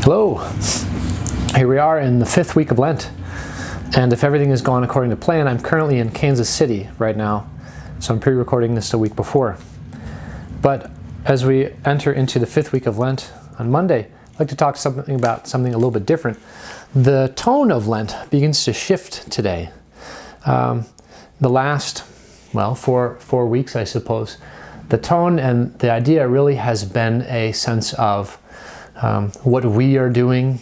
Hello, here we are in the 5th week of Lent, and if everything has gone according to plan, I'm currently in Kansas City right now, so I'm pre-recording this a week before. But as we enter into the 5th week of Lent on Monday, I'd like to talk about something a little bit different. The tone of Lent begins to shift today. The last, four weeks, I suppose, the tone and the idea really has been a sense of what we are doing,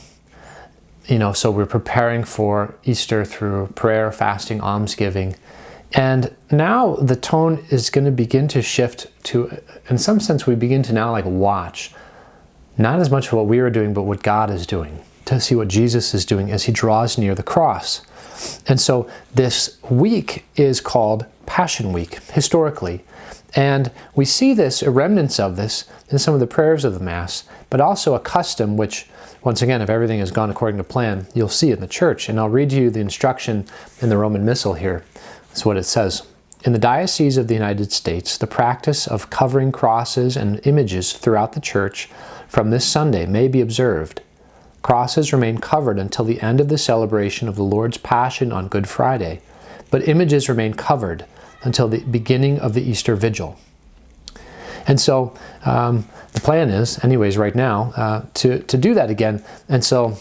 so we're preparing for Easter through prayer, fasting, almsgiving. And now the tone is going to begin to shift to, in some sense, we begin to now watch, not as much what we are doing, but what God is doing, to see what Jesus is doing as he draws near the cross. And so this week is called Passion Week, historically. And we see this, remnants of this, in some of the prayers of the Mass, but also a custom which, once again, if everything has gone according to plan, you'll see in the church. And I'll read you the instruction in the Roman Missal here. That's what it says. In the Diocese of the United States, the practice of covering crosses and images throughout the church from this Sunday may be observed. Crosses remain covered until the end of the celebration of the Lord's Passion on Good Friday, but images remain covered until the beginning of the Easter Vigil. And so the plan is, anyways, right now, to do that again. And so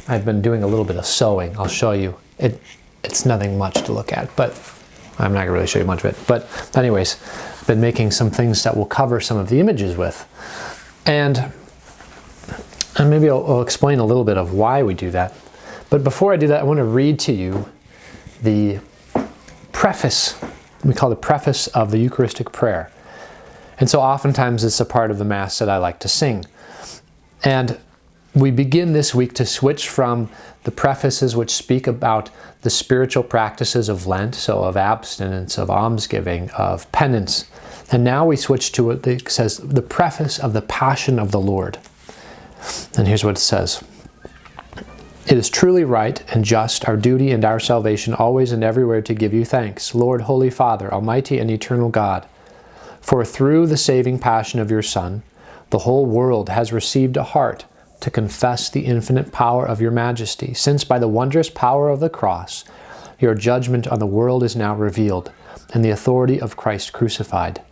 I've been doing a little bit of sewing. I'll show you. It's nothing much to look at, but I'm not going to really show you much of it. But anyways, I've been making some things that we'll cover some of the images with. And maybe I'll explain a little bit of why we do that. But before I do that, I want to read to you the preface. We call it the preface of the Eucharistic prayer. And so oftentimes it's a part of the Mass that I like to sing. And we begin this week to switch from the prefaces which speak about the spiritual practices of Lent, so of abstinence, of almsgiving, of penance. And now we switch to what it says, the preface of the Passion of the Lord. And here's what it says. It is truly right and just, our duty and our salvation, always and everywhere to give you thanks, Lord, Holy Father, Almighty and Eternal God. For through the saving passion of your Son, the whole world has received a heart to confess the infinite power of your majesty, since by the wondrous power of the cross, your judgment on the world is now revealed, and the authority of Christ crucified.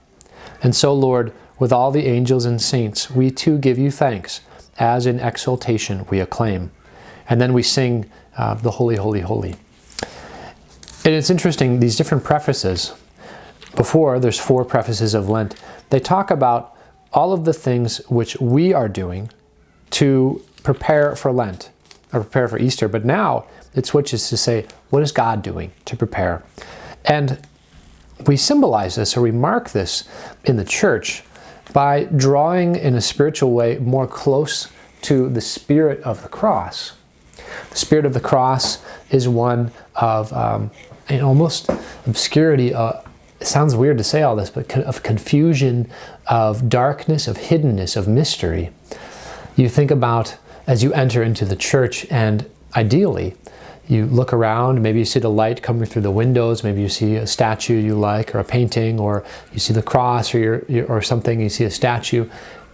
And so, Lord, with all the angels and saints, we too give you thanks, as in exultation we acclaim. And then we sing the Holy, Holy, Holy. And it's interesting, these different prefaces, there's 4 prefaces of Lent, they talk about all of the things which we are doing to prepare for Lent, or prepare for Easter. But now it switches to say, what is God doing to prepare? And we symbolize this, or we mark this in the church by drawing in a spiritual way more close to the spirit of the cross. The spirit of the cross is one of almost obscurity. It sounds weird to say all this, but of confusion, of darkness, of hiddenness, of mystery. You think about as you enter into the church, and ideally, you look around, maybe you see the light coming through the windows, maybe you see a statue you like, or a painting, or you see the cross, or something, you see a statue,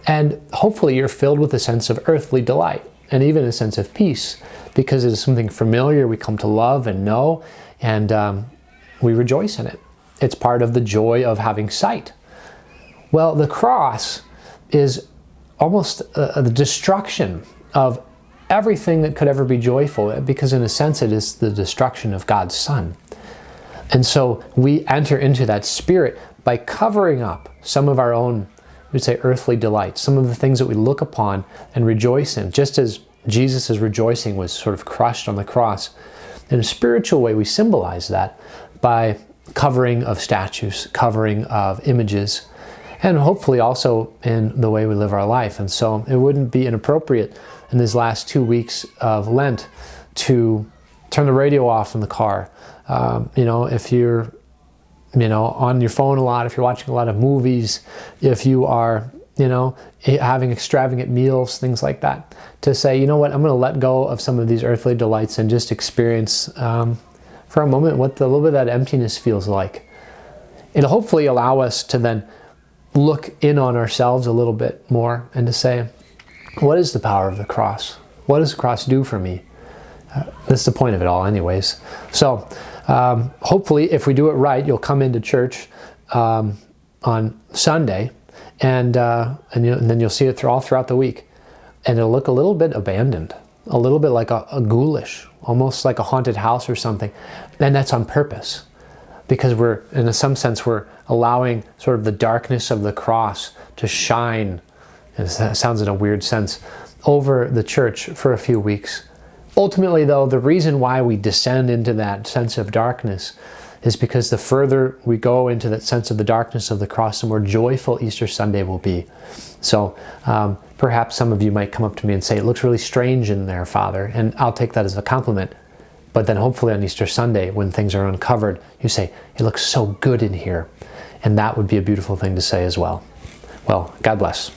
and hopefully you're filled with a sense of earthly delight, and even a sense of peace, because it is something familiar we come to love and know, and we rejoice in it. It's part of the joy of having sight. Well, the cross is almost the destruction of everything that could ever be joyful, because in a sense it is the destruction of God's Son. And so we enter into that spirit by covering up some of our own, we'd say, earthly delights, some of the things that we look upon and rejoice in, just as Jesus' rejoicing was sort of crushed on the cross. In a spiritual way, we symbolize that by covering of statues, covering of images, and hopefully also in the way we live our life. And so it wouldn't be inappropriate in these last 2 weeks of Lent to turn the radio off in the car. If you're on your phone a lot, if you're watching a lot of movies, if you are having extravagant meals, things like that, to say, you know what, I'm going to let go of some of these earthly delights and just experience for a moment what a little bit of that emptiness feels like. It'll hopefully allow us to then look in on ourselves a little bit more and to say, what is the power of the cross? What does the cross do for me? That's the point of it all anyways. So hopefully if we do it right, you'll come into church on Sunday, and then you'll see it all throughout the week. And it'll look a little bit abandoned, a little bit like a ghoulish, almost like a haunted house or something. And that's on purpose, because we're, in some sense, we're allowing sort of the darkness of the cross to shine, it sounds in a weird sense, over the church for a few weeks. Ultimately, though, the reason why we descend into that sense of darkness is because the further we go into that sense of the darkness of the cross, the more joyful Easter Sunday will be. So perhaps some of you might come up to me and say, it looks really strange in there, Father, and I'll take that as a compliment. But then hopefully on Easter Sunday, when things are uncovered, you say, it looks so good in here. And that would be a beautiful thing to say as well. Well, God bless.